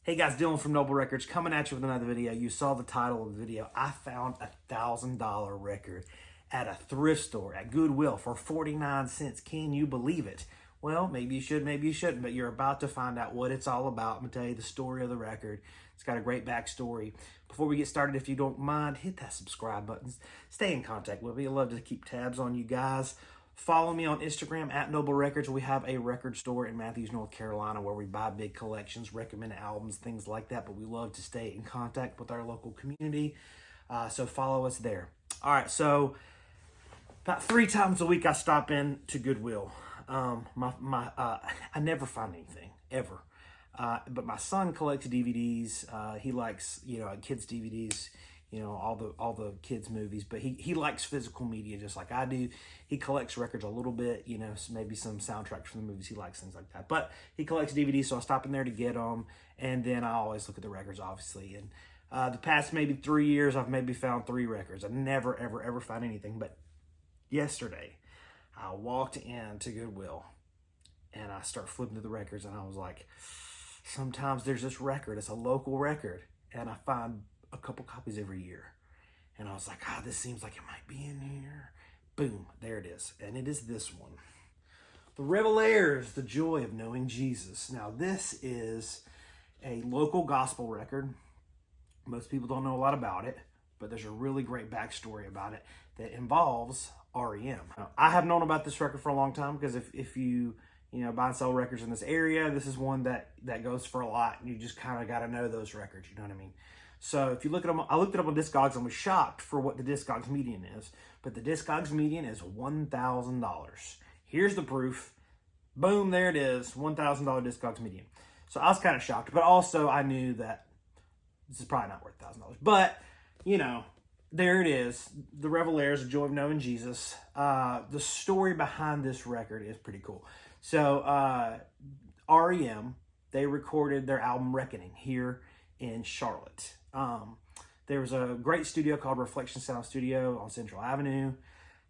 Hey guys, Dylan from Noble Records coming at you with another video. You saw the title of the video. I found a $1,000 record at a thrift store at Goodwill for 49 cents. Can you believe it? Well, maybe you should, maybe you shouldn't, but you're about to find out what it's all about. I'm going to tell you the story of the record. It's got a great backstory. Before we get started, if you don't mind, hit that subscribe button. Stay in contact with me. I'd love to keep tabs on you guys. Follow me on Instagram at Noble Records. We have a record store in Matthews, North Carolina, where we buy big collections, recommend albums, things like that. But we love to stay in contact with our local community. So follow us there. All right, so about 3 times a week I stop in to Goodwill. I never find anything, ever. But my son collects DVDs. He likes, kids' DVDs. All the kids' movies, but he likes physical media just like I do. He collects records a little bit, maybe some soundtracks from the movies. He likes things like that, but he collects DVDs, so I stop in there to get them, and then I always look at the records, obviously. And the past maybe 3 years, I've maybe found 3 records. I never, ever found anything, but yesterday, I walked into Goodwill, and I start flipping through the records, and I was like, sometimes there's this record, it's a local record, and I find a couple copies every year. And I was like, this seems like it might be in here. Boom, there it is. And it is this one. The Revelaires, The Joy of Knowing Jesus. Now, this is a local gospel record. Most people don't know a lot about it, but there's a really great backstory about it that involves REM. Now, I have known about this record for a long time because if you buy and sell records in this area, this is one that goes for a lot, and you just kind of got to know those records, you know what I mean? So if you look at them, I looked it up on Discogs and was shocked for what the Discogs median is. But the Discogs median is $1,000. Here's the proof. Boom, there it is, $1,000 Discogs median. So I was kind of shocked, but also I knew that this is probably not worth $1,000. But, there it is. The Revelaires, The Joy of Knowing Jesus. The story behind this record is pretty cool. So REM, they recorded their album Reckoning here in Charlotte. There was a great studio called Reflection Sound Studio on Central Avenue,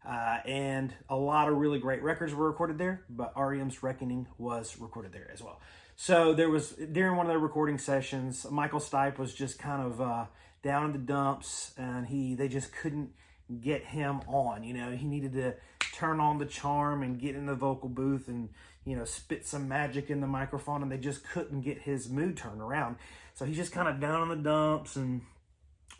and a lot of really great records were recorded there, but REM's Reckoning was recorded there as well. So there was, during one of their recording sessions, Michael Stipe was just kind of down in the dumps, and they just couldn't get him on. He needed to turn on the charm and get in the vocal booth and spit some magic in the microphone, and they just couldn't get his mood turned around. So he's just kind of down in the dumps and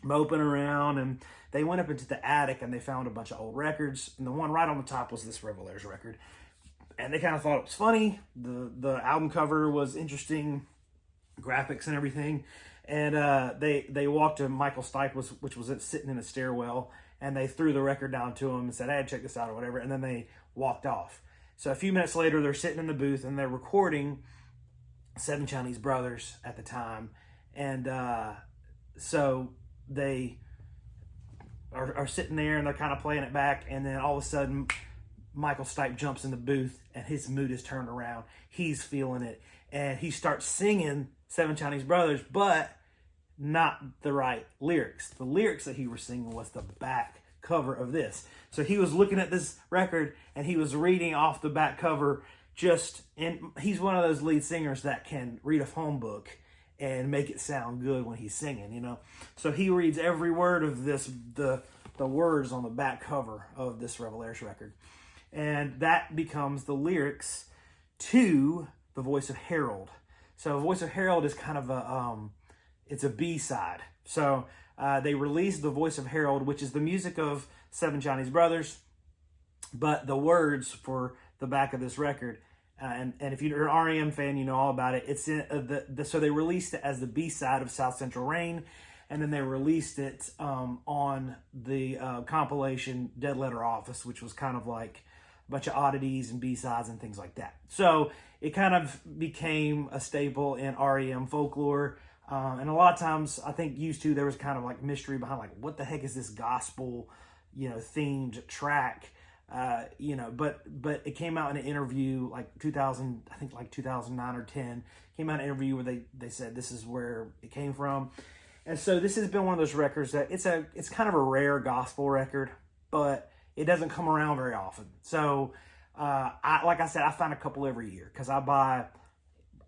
moping around, and they went up into the attic and they found a bunch of old records, and the one right on the top was this Revelaires record, and they kind of thought it was funny. The album cover was interesting, graphics and everything, and they walked to Michael Stipe, which was sitting in a stairwell, and they threw the record down to him and said, "Hey, check this out," or whatever, and then they walked off. So a few minutes later, they're sitting in the booth and they're recording 7 Chinese Brothers at the time. And so they are sitting there and they're kind of playing it back. And then all of a sudden, Michael Stipe jumps in the booth and his mood is turned around. He's feeling it. And he starts singing 7 Chinese Brothers, but not the right lyrics. The lyrics that he was singing was the back cover of this. So he was looking at this record and he was reading off the back cover, and he's one of those lead singers that can read a phone book and make it sound good when he's singing, So he reads every word of this, the words on the back cover of this Revelaires record. And that becomes the lyrics to The Voice of Harold. So Voice of Harold is kind of it's a B-side. So they released The Voice of Harold, which is the music of 7 Chinese Brothers, but the words for the back of this record, and if you're an REM fan, you know all about it. It's in so they released it as the B-side of South Central Rain, and then they released it on the compilation Dead Letter Office, which was kind of like a bunch of oddities and B-sides and things like that. So it kind of became a staple in REM folklore. And a lot of times, I think used to, there was kind of like mystery behind, like, what the heck is this gospel, themed track, but it came out in an interview like 2009 or 10, came out in an interview where they said this is where it came from. And so this has been one of those records that it's kind of a rare gospel record, but it doesn't come around very often. So, like I said, I find a couple every year because I buy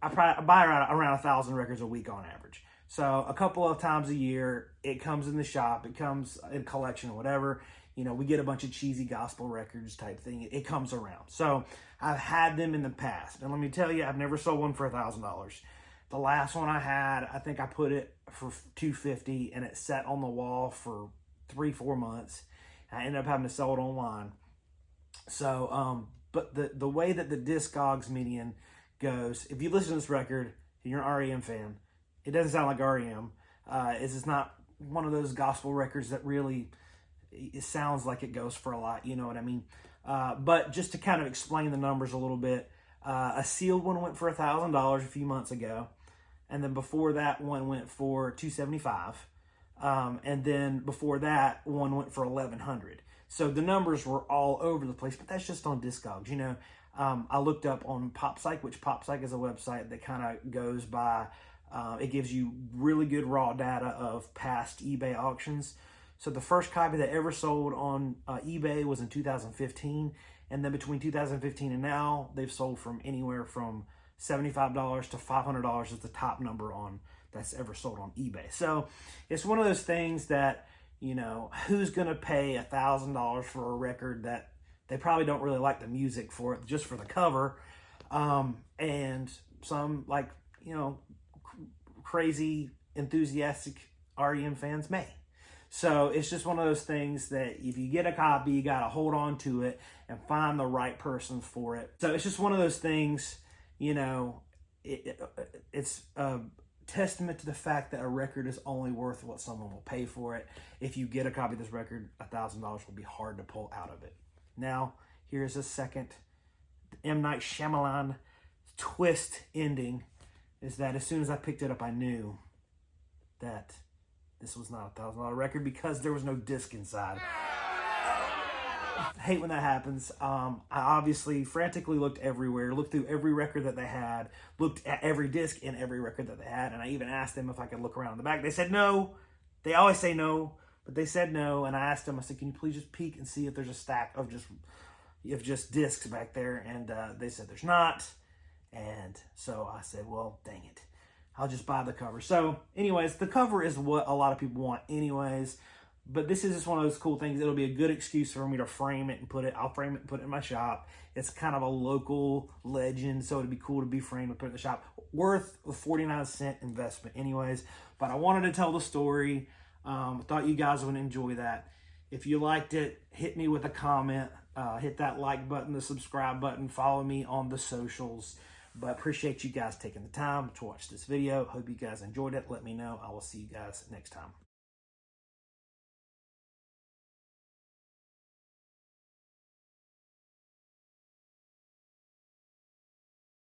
I buy around 1,000 records a week on average. So a couple of times a year, it comes in the shop, it comes in collection or whatever. You know, we get a bunch of cheesy gospel records type thing. It comes around. So I've had them in the past. And let me tell you, I've never sold one for $1,000. The last one I had, I think I put it for $250 and it sat on the wall for 3-4 months. I ended up having to sell it online. So, but the way that the Discogs median goes, if you listen to this record and you're an REM fan, it doesn't sound like REM. It's not one of those gospel records that really, it sounds like it goes for a lot, you know what I mean? But just to kind of explain the numbers a little bit, a sealed one went for $1,000 a few months ago. And then before that one went for $275. And then before that one went for $1,100. So the numbers were all over the place, but that's just on Discogs. You know, I looked up on PopPsych, which PopPsych is a website that kind of goes by, it gives you really good raw data of past eBay auctions. So the first copy that ever sold on eBay was in 2015. And then between 2015 and now, they've sold from anywhere from $75 to $500 is the top number on that's ever sold on eBay. So it's one of those things that, you know, who's going to pay $1,000 for a record that they probably don't really like the music for it, just for the cover. And some, like, you know, crazy, enthusiastic REM fans may. So it's just one of those things that if you get a copy, you got to hold on to it and find the right person for it. So it's just one of those things, you know, it's a testament to the fact that a record is only worth what someone will pay for it. If you get a copy of this record, $1,000 will be hard to pull out of it. Now, here's a second M. Night Shyamalan twist ending, is that as soon as I picked it up, I knew that this was not a $1,000 record because there was no disc inside. I hate when that happens. I obviously frantically looked everywhere, looked through every record that they had, looked at every disc in every record that they had, and I even asked them if I could look around in the back. They said no. They always say no, but they said no, and I asked them, I said, can you please just peek and see if there's a stack of just discs back there? And they said there's not. And so I said, well, dang it. I'll just buy the cover. So anyways, the cover is what a lot of people want anyways. But this is just one of those cool things. It'll be a good excuse for me to frame it and put it. I'll frame it and put it in my shop. It's kind of a local legend, so it'd be cool to be framed and put it in the shop. Worth a 49-cent investment anyways. But I wanted to tell the story. Thought you guys would enjoy that. If you liked it, hit me with a comment. Hit that like button, the subscribe button. Follow me on the socials. But appreciate you guys taking the time to watch this video. Hope you guys enjoyed it. Let me know. I will see you guys next time.